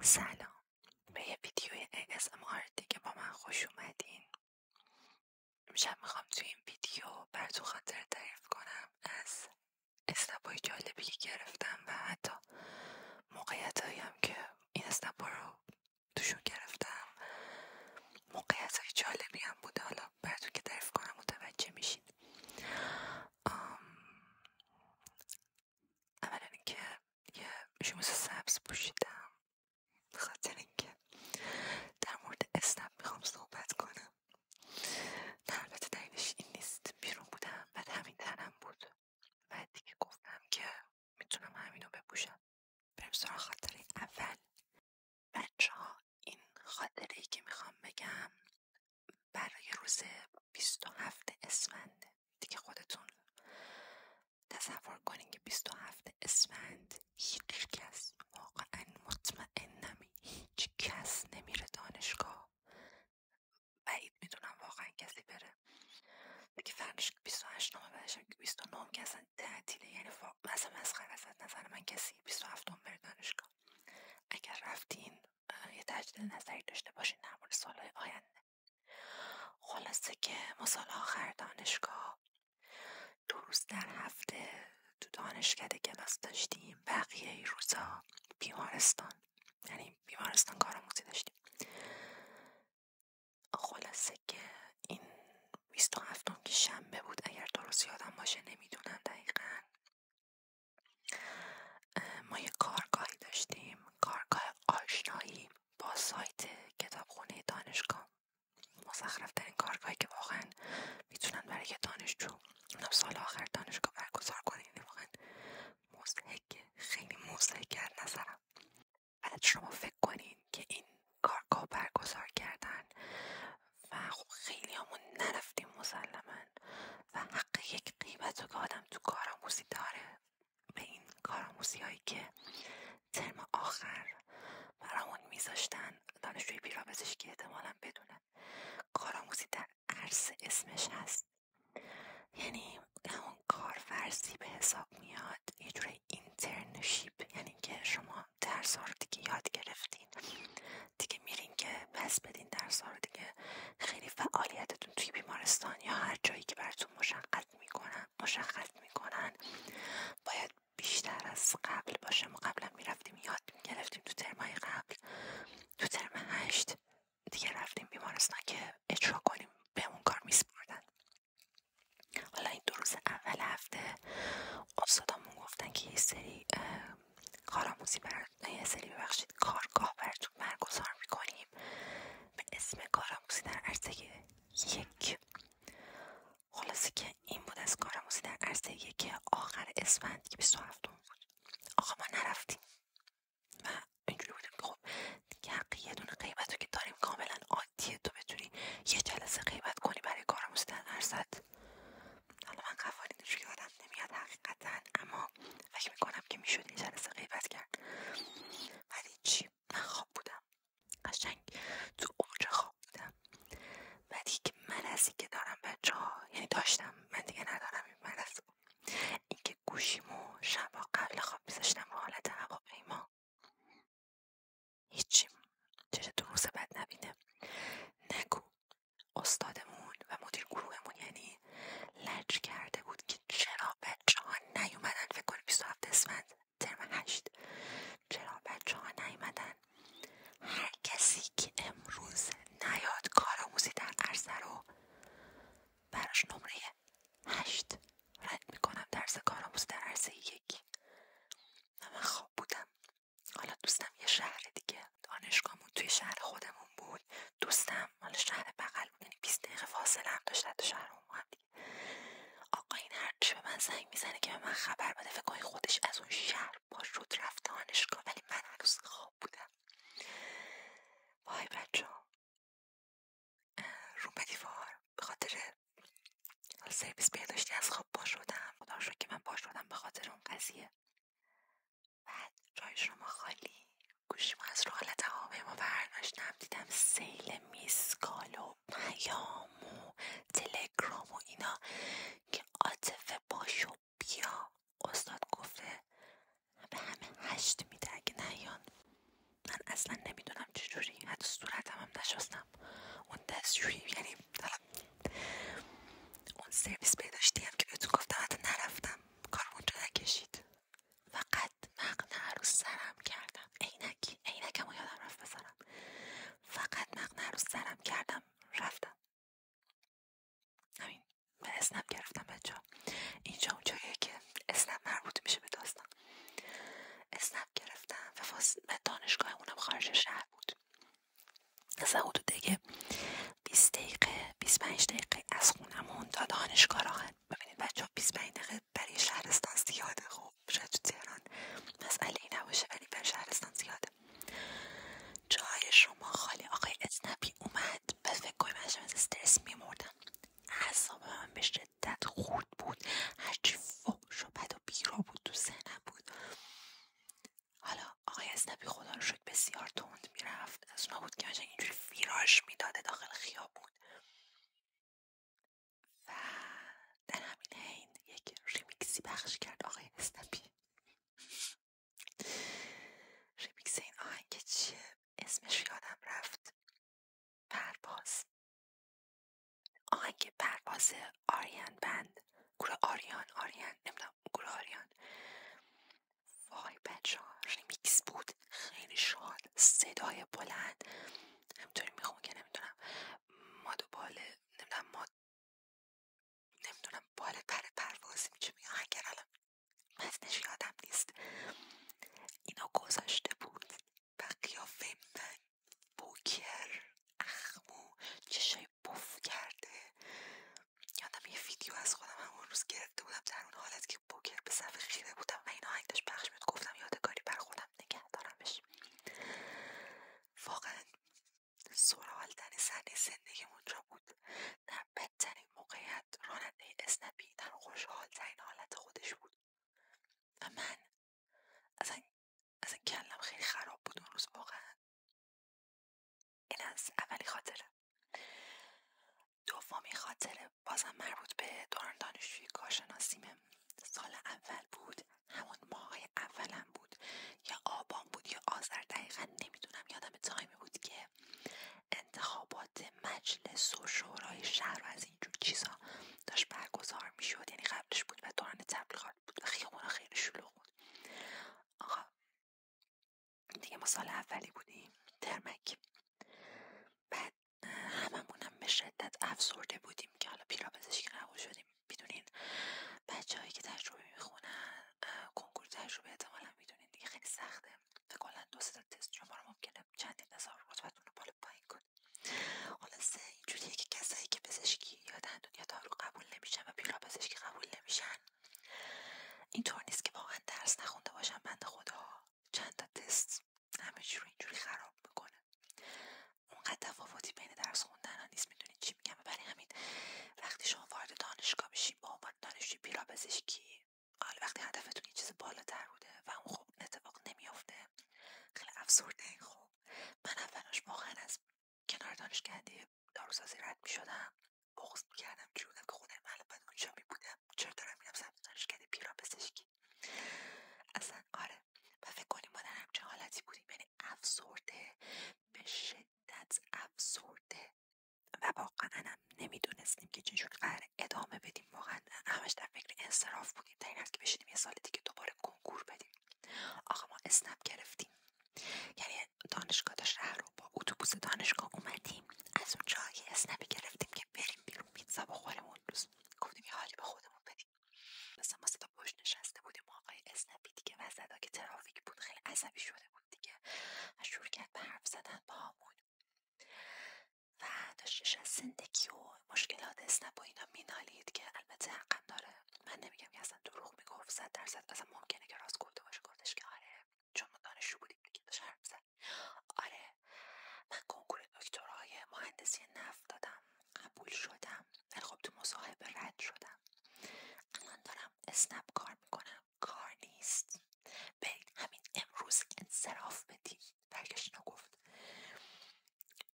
سلام به یه ویدیوی ASMR دیگه با من خوش اومدین. امشب میخوام توی این ویدیو براتون خاطره تعریف کنم از اسنپ‌های جالبی که گرفتم و حتی موقعیتایی هم که این اسنپ‌ها رو توشون گرفتم موقعیتای جالبی هم بوده. حالا براتون که تعریف کنم متوجه میشین. اولا اینکه یه شموس سبز پوشیدم بخاطر اینکه در مورد اسنپ میخوام صحبت کنم. البته دلیلش این نیست، بیرون بودم بعد همین تنم بود و دیگه گفتم که میتونم همینو بپوشم. بریم سراغ خاطره اول. بچه‌ها، این خاطره ای که میخوام بگم برای روز 27 اسفند دیگه. خودتون تصور کنین که 27 اسفند هیچ کس، واقعا مطمئنم هیچ کس نمیره دانشگاه. بعید میدونم واقعا کسی بره دیگه. فرنش 28 نامه بعدش هم که 29 که اصلا تعطیله. یعنی مثلا مسخره است از نظر من کسی 27 بره دانشگاه. اگر رفتین یه تجدید نظری داشته باشین در مورد سالهای آینده. خلاصه که ما سال آخر دانشگاه 2 روز در هفته تو دانشکده کلاس داشتیم، بقیه روزا بیمارستان، یعنی بیمارستان کارآموزی داشتیم. خلاصه که این 27 که شنبه بود اگر درست یادم باشه، نمیدونم دقیقا. ما یه کارگاهی داشتیم، کارگاه آشنایی با سایت کتابخونه دانشگاه. مزخرف ترین کارگاهی که واقعا میتونن برای یه دانشجو اونم سال آخر دانشگاه برگزار کنین. یعنی واقعا مضحکه، خیلی مضحکه از نظرم. بعد شما فکر کنین که این کارگاه برگزار کردن و خب خیلی همون نرفتیم مسلما و حق یک غیبت رو که آدم تو کارآموزی داره به این کارآموزی هایی که ترم آخر برامون میذاشتن. دانشجوی پیرامپزشکی احتمالاً بدونن کارآموزی در عرصه اسمش هست، یعنی همون کارورزی به حساب میاد، یه جوری اینترنشیپ. یعنی که شما درس ها رو دیگه یاد گرفتین، دیگه میرین که پس بدین درس ها رو دیگه. خیلی فعالیتتون توی بیمارستان یا هر جایی که براتون مشخص میکنن باید بیشتر از قبل باشه. ما قبلا میرفتیم یاد میگرفتیم تو ترمای قبل. تو ترم 8 دیگه رفتیم بیمارستان که اجرا کنیم، به اون کار میسپردن. حالا این 2 روز اول هفته استادامون گفتن که یه سری کارآموزی کارگاه براتون برگزار میکنیم به اسم کارآموزی در عرصه 1. خلاصه که این بود از کارآموزی در عرصه 1 آخر اسفند که 27 بود. آقا ما نرفتیم و اینجوری بودیم که خب دیگه حق یه دونه غیبت رو که داریم کاملا عادیه تو بتونی یه جلسه غیبت کنی برای کارآموزی در عرصه. حالا من قوانینش یادم نمیاد حقیقتا، اما فکر میکنم که میشد یه جلسه غیبت کرد. ولی چی، من خواب بودم، قشنگ تو اوج خواب بودم. بعدی که مرضی که دارم بچه‌ها، یعنی داشتم، من دیگه ندارم این مرض، این که گوشیمو شبا قبل خواب میذاشتم رو حالت هواپیما، هیچی چه 2 روز بعد نبینه. نگو استادمون و مدیر گروهمون یعنی لج کرده بود که چرا بچه‌ها نیومدن. فکر کنم 27 اسفند ترم 8 چرا بچه‌ها نیومدن. هر کسی که امروز نیاد کارآموزی در عرصه رو براش نمره 8 رد میکنم درس کارآموزی در عرصه 1. و من خواب بودم. حالا دوستم یه شهر دیگه، دانشگاهمون توی شهر خودمون بود، دوستم حالا شهر بغل بود، یعنی 20 دقیقه فاصله هم داشت تو شهرمون هم دیگه. آقا این هرچی به من زنگ میزنه که به من خبر بده، فکر کنی خودش از اون شهر پا شد رفت دانشگاه، ولی من هنوز خواب بودم. وای بچه‌ها، رو به دیوار به خاطر سرویس بهداشتی از خواب پا شدم. خدا رو شکر که من پا شدم به خاطر اون قضیه. بعد جای شما خالی، گوشیمو از رو حالت هواپیما برداشتم، دیدم سیل میسکال و پیام و تلگرام و اینا که عاطفه پاشو بیا، استاد گفته به همه 8 میده اگه اصلا نمیدونم چجوری، حتی صورتم هم نشستم. اون دستشویی، یعنی اون سرویس بهداشتی هم که بهتون گفتم حتی نرفتم، کار اونجا نکشید. فقط مقنعه رو سرم کردم، عینکم رو یادم رفت بزنم، فقط مقنعه رو سرم کردم رفتم. همین. و اسنپ گرفتم بچه ها. اینجا اون جاییه که اسنپ مربوط میشه به داستان. اسنپ گرفتم و دانشگاه اونم خارج شهر بود. مثلا حدود دیگه 20 دقیقه 25 دقیقه از خونمون تا دانشگاه راهه. ببینید بچه ها 25 دقیقه برای شهرستان زیاده. خب شاید تو تهران مسئله ای نباشه ولی برای شهرستان زیاده. جای شما خالی. آقای اسنپی اومد و فکر کنیم من از استرس میمردم. اعصاب من به شدت خورد بود. هرچی فحش و بد و بیرا بود تو ذهنم بود. حالا آقای اسنپی خدا رو شکر بسیار تند میرفت. از اونا بود که من اینجوری ویراژ میداده داخل خیابون. و در همین حین یک ریمیکسی پخش کرد آقای اسنپی. ریمیکس این آهنگ چیه؟ اسمش یادم رفت. پرواز. آهنگ پرواز آریان بند، گروه آریان نمیدونم گروه آریان. وای بچه ها ریمیکس بود، خیلی شاد، صدای بلند، همینطوری میخون که نمیدونم مادو باله، نمیدونم باله پروازی میشه میگه آهنگر، الان متنش یادم نیست. اینا گذاشته بود و قیافه من بوکر اخمو چشای پف کرده. یادم یه ویدیو از خودم همون روز گرفته بودم در اون حالت که بوکر به صفحه خیره بودم و این آهنگ داشت پخش می‌شد. گفتم یادگاری بر خودم نگه دارمش. واقعا سرحال‌ترین صحنه زندگیم اونجا بود. در بدترین موقعیت راننده اسنپی در خوشحال‌ترین حالت خودش بود و من اصلا کلم خیلی خراب بود اون روز واقعا. این از اولی خاطره. دومی خاطره بازم مربوط به دوران دانشجویی کارشناسیمه. سال اول بود، همون ماهای اولم بود، یا آبان بود یا آذر، دقیقا نمیدونم. یادم تایمی بود که انتخابات مجلس و شورای شهر و از اینجور چیزا داشت برگزار میشد، یعنی قبلش بود و دوران تبلیغات بود و خیابونا خیلی شلوغ بود. آقا دیگه ما سال اولی بودیم، ترمک. بعد هممونم به شدت افسرده بودیم که حالا پیرابزشکی قبول شدیم. میدونین بچه هایی که تجربه میخونن کنکور تجربه احتمالا میدونین دیگه خیلی سخته. کلا 2 تا تست شما رو ممکنه چندین هزار رتبتون رو بالا پایین کنه. خلاصه اینجوریه که کسایی که پزشکی یا دندون یا دارو قبول نمیشن و پیرابزشکی قبول نمیشن، اینطور نیست که واقعا درس نخونده باشن. بنده خدا چند تا تست همه چی رو اینجوری خراب میکنه. اونقدر تفاوتی بین درس خوندن ها نیست. میدونید چی میگم؟ برای همین وقتی شما وارد دانشگاه بشی با عنوان دانشجوی پیرابزشکی، حالا وقتی هدفتون یه چیز بالاتر بوده و اون خب اتفاق نمیافته، خیلی افسرده. خب من اولش واقعا از کنار دانشکده داروسازی رد میشدم، بغض میکردم، چی بودم که خودم الان باید اونجا میبودم، چرا دارم میرم سمت دانشکده پیرابزشکی. اصلا آره. و فکر کنیم ما در همچین حالتی بودیم، یعنی افسرده، به شدت افسرده. و واقعا هم نمیدونستیم که چجوری قراره ادامه بدیم. واقعا همش در فکر انصراف بودیم، در این حد که بشینیم یه سال دیگه دوباره کنکور بدیم. آقا ما اسنپ گرفتیم، یعنی دانشگاه شهر رو با اتوبوس دانشگاه اومدیم، از اونجا یه اسنپی گرفتیم که بریم بیرون پیتزا بخوریم. اون روز گفتیم یه حالی به خودمون بدیم. مثلا ما 3 تا پشت نشسته بودیم، آقای اسنپی دیگه وسطا که ترافیک بود خیلی عصبی شده بود دیگه و شروع کرد به حرف زدن با همون و داشتش از زندگی و مشکلات اسنپ و اینا مینالید که البته حقم داره. من نمیگم که اصلا دروغ میگفت، 100% اصلا ممکنه که راست گفته باشه. گفتش که آره چون ما دانشجو بودیم دیگه، داشت حرف زد. آره من کنکور دکترای مهندسی نفت دادم، قبول شدم، ولی خب تو مصاحبه رد شدم. الان دارم اسنپ کار میکنم، کار نیست، برید همین امروز انصراف بدیم. برگشت اینو گفت.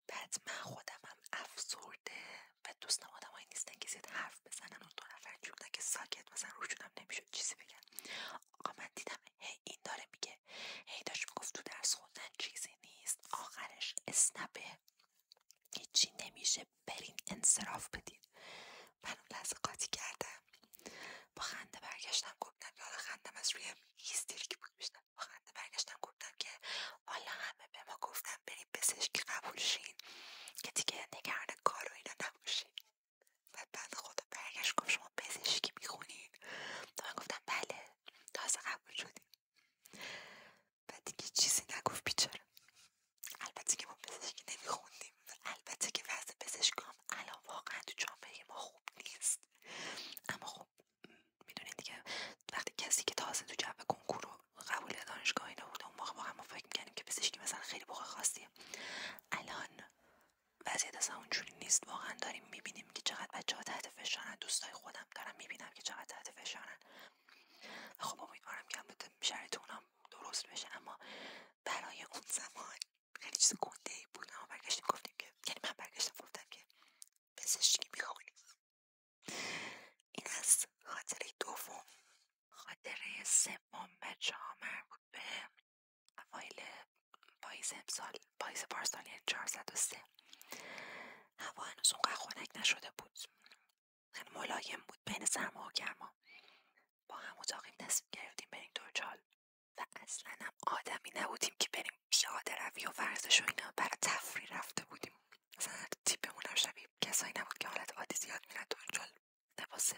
بعد من خودمم افسرده و دوستم آدمایی نیستن که زیاد حرف بزنن. اون 2 نفر جوردن که ساکت مثلا روشونم نمیشد چیزی بگن. آقا من دیدم هی این داره میگه، هی داشت میگفت تو درس خوندن چیزی نیست، انصراف بدین. من اون لحظه قاطی کردم، با خنده برگشتم گفتم، یاد خندم از روی هیستریک بود میشتم، با خنده برگشتم گفتم که والا همه به ما گفتم بریم پزشکی قبول شین که دیگه نگران کار و اینا نباشین. بعد بنده خدا برگشت گفت شما پزشکی میخونین؟ من گفتم بله، تازه قبول شدیم. بعد دیگه چیزی نگفت بیچاره. البته که ما پزشکی نمیخوندیم، البته که وضع پزشکی هم الان واقعا تو جامعه ما خوب نیست، اما خب میدونین دیگه وقتی کسی که تازه تو جو کنکور و قبول دانشگاه اینا بود، اون موقع واقعا ما فکر میکنیم که پزشکی مثلا خیلی بخواه خاصیه. الان وضعیت اصلا اونجوری نیست، واقعا داریم میبینیم که چقدر بچه‌ها تحت فشارن. دوستای خودم دارم میبینم که چقدر تحت فشارن. خب امیدوارم که البته شرایط اونم درست بشه، اما برای اون زمان خیلی چیز گنده‌ای بود. ما برگشتیم گفتیم که، یعنی من برگشتم گفتم که پزشکی میخونیم. این از خاطره دوم. خاطره سوم بچه‌ها مربوط به اوایل پاییز امسال، پاییز پارسال، یعنی 403. هوا هنوز اونقدر خنک نشده بود، خیلی ملایم بود بین سرما و گرما. با هم اتاقیم تصمیم گرفتیم بریم دورچال و اصلا هم آدمی نبودیم که بریم پیاده روی و ورزش و اینا، برای تفریح رفته بودیم. مثلا تیپمون هم شبیه کسایی نبود که حالت عادی زیاد میرن دورچال. لباس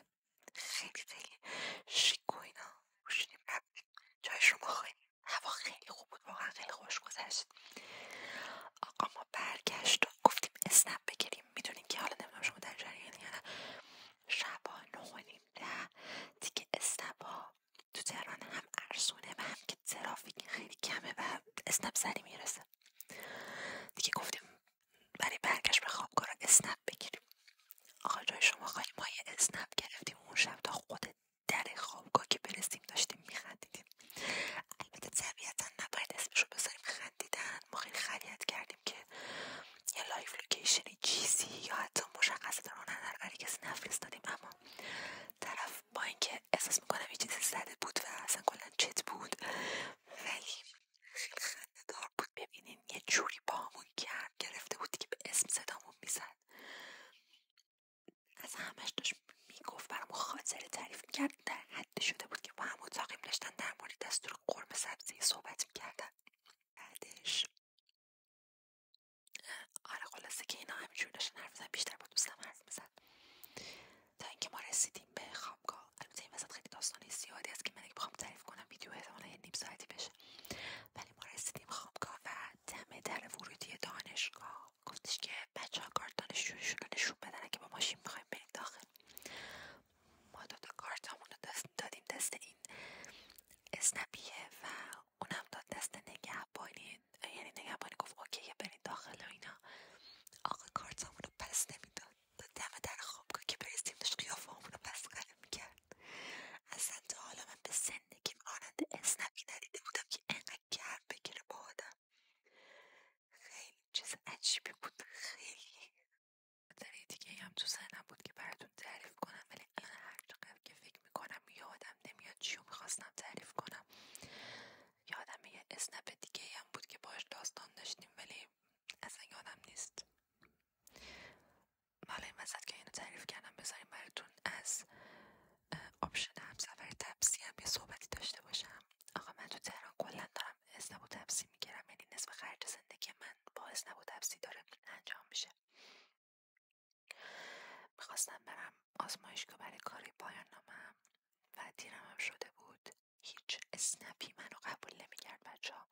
خیلی خیلی شیک و اینا پوشیدیم رفتیم. جایش رو ما خواهیم. هوا خیلی خوب بود، واقعا خیلی خوش گذشت. آقا ما برگشت و گفتیم اسنپ بگیریم. میدونین که حالا نمیدونم شما در جریانی یا نه، شبا 9:30 دیگه اسنپ ها تو تهران هم ارزونه و هم که ترافیک خیلی کمه و اسنپ سری میرسه. دیگه گفتیم برای برگشت به خوابگاه اسنپ بگیریم. آقا جای شما خواهیم، ما یه اسنپ گرفتیم اون شب تا خود در خوابگاه که برسیم داشتیم میخندیدیم. البته طبیعتا نباید اسمشو بذاریم خندیدن، ما خیلی خریت کردیم که یه لایف لوکیشنی چیزی یا حتی مشخصات راننده رو برای کسی نفرستادیم، اما طرف با اینکه احساس میکنم یه چیزی زده بود و اصلا کلا چت بود، ولی خیلی خنده دار بود. ببینین یه جوری با همون گرم گرفته بود که به اسم صدامون میزد، از همش داشت میگفت، برامون خاطره تعریف میکرد. در حد شده بود که با هم اتاقیم داشتن در مورد دستور قرمه سبزی صحبت میکردن. بعدش آره خلاصه که اینا همینجور داشتن حرف میزدن، بیشتر با دوستم حرف میزد تا اینکه ما رسیدیم به خوابگاه. البته این وسط خیلی داستانی زیادی است که من اگه بخوام تعریف کنم ویدیو احتمالاً یه نیم ساعتی بشه، ولی ما رسیدیم خوابگاه و دم در ورودی دانشگاه گفتش که بچه‌ها کارت دانشجویشون رو نشون بدن که با ماشین می‌خوایم بریم داخل. ما دوتا کارتامون رو دادیم دست این اسنپیه و اونم داد دست نگهبانی، یعنی نگهبانی گفت اوکیه بریم داخل و اینا. آقا کارتامون رو پس نمیداد تا دم در خوابگاه که برسیم داشت قیافه همون رو پس قلم میکرد. اصلا تا حالا من به زندگی مانند اسنپی ندیده بودم که اینقدر گرم بگیره با آدم. خیلی چیز عجیبی بود. خیلی خاطره دیگه هم تو ذهنم بود که براتون تعریف کنم، ولی الان هر چقدر که فکر میکنم یادم نمیاد چیو میخواستم تعریف کنم. یادم یه اسنپ دیگه هم بود که باش داستان داشتیم ولی اصلا یادم نیست. حالا این وسط که اینو تعریف کردم بذاریم براتون از آپشن همسفر تپسی هم یه صحبتی داشته باشم. آقا من تو تهران کلا دارم اسنپ و تپسی میگیرم، یعنی نصف خرج زندگی من با اسنپ و تپسی داره انجام میشه. میخواستم برم آزمایشگاه برای کاری پایان نامم و دیرم هم شده بود. هیچ اسنپی منو قبول نمیکرد بچه‌ها.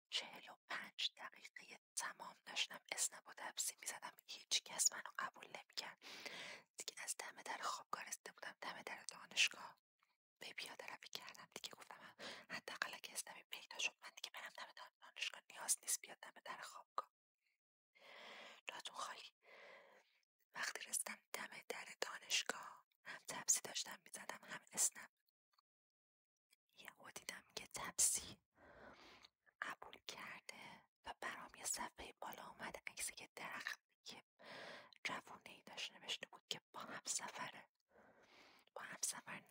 45 دقیقه تمام داشتم اسنپ و تپسی میزدم، هیچ کس منو قبول نمیکرد. دیگه از دم در خوابگاه رسیده بودم دم در دانشگاه، به پیاده روی کردم دیگه. گفتم حداقل اگه اسنپی پیدا شد من دیگه برم دم در دانشگاه، نیاز نیست بیاد دم در خوابگاه. جاتون خالی. وقتی رسیدم دم در دانشگاه هم تپسی داشتم میزدم هم اسنپ، یهو دیدم که تپسی قبول کرده و برام یه صفحه بالا اومده عکس یه درخت که جوونه‌ای داشت نوشته بود که با هم سفر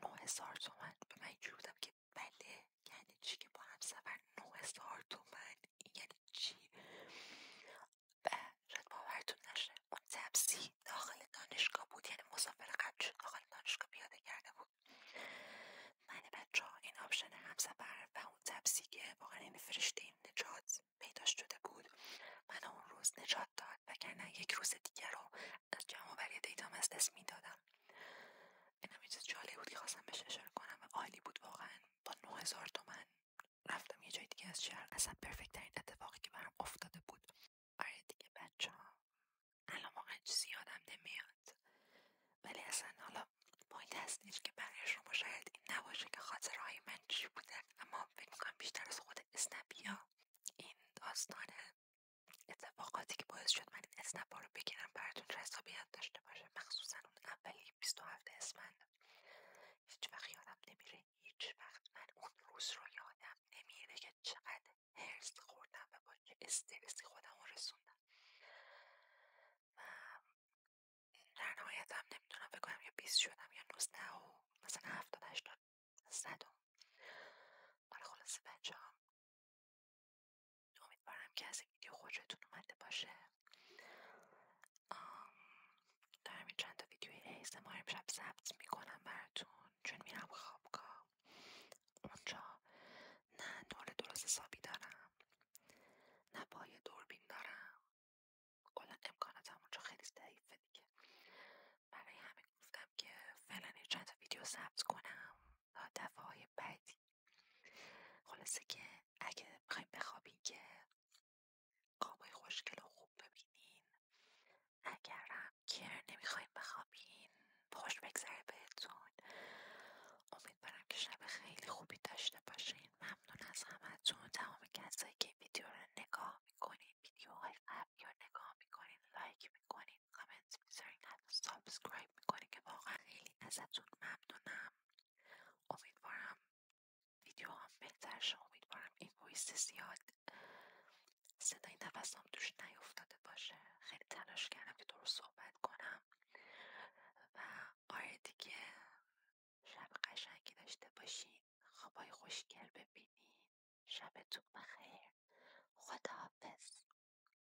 9000 تومن. به من اینجور بودم که بله یعنی چی که با هم سفر 9000 تومن، یعنی چی؟ و شاید باورتون نشه اون تپسی داخل اصلا پرفکت ترین اتفاقی که برام افتاده بود. آره دیگه بچه‌ها، الان واقعا چیزی یادم نمیاد، ولی اصلا حالا پوینت هستش که برای شما شاید این نباشه که خاطرهای من چی بوده، اما فکر میکنم بیشتر از خود اسنپیا این داستان اتفاقاتی که باعث شد من این اسنپا رو بگیرم براتون جذابیت داشته باشه، مخصوصا اون اولی 27 اسفند. هیچ وقت یادم نمیره، هیچ وقت من اون روز رو یادم نمیره که چقدر هرس خوردم و با چه استرسی خودم رو رسوندم. و در نهایت هم نمیتونم بگم یا 20 شدم یا 19 و مثلا 70 80 100. آره خلاصه بچه ها، امیدوارم که از این ویدیو خوشتون اومده باشه. دارم این چند تا ویدیوی ASMR امشب ضبط میکنم براتون، چون میرم خوابگاه. اونجا نه نور درست حسابی دارم، نه پای دوربین دارم، کلا امکاناتم اونجا خیلی ضعیفه دیگه. برای همین گفتم که فعلا این چند تا ویدیو ضبط کنم تا دفعه‌های بعدی. خلاصه که اگه میخوایم بخوابین که خوابای خوشگل و خوب ببینین، اگرم که نمیخوایم بخوابین خوش بگذره بهتون. امیدوارم که شب خیلی خوبی داشته باشین. ممنون از همتون، تمام کسایی که ویدیو رو نگاه میکنین، ویدیوهای قبلی رو نگاه میکنین، لایک میکنین، کامنت میذارین، حتی سابسکرایب میکنین که واقعا خیلی ازتون ممنونم. امیدوارم ویدیو هم بهتر شه، امیدوارم این وایس زیاد صدای نفسم توش نیفتاده باشه. خیلی تلاش کردم که درست صحبت کنم و آره دیگه، شب قشنگی داشته باشین، خوابای خوشگل ببینین، شبتون بخیر، خداحافظ.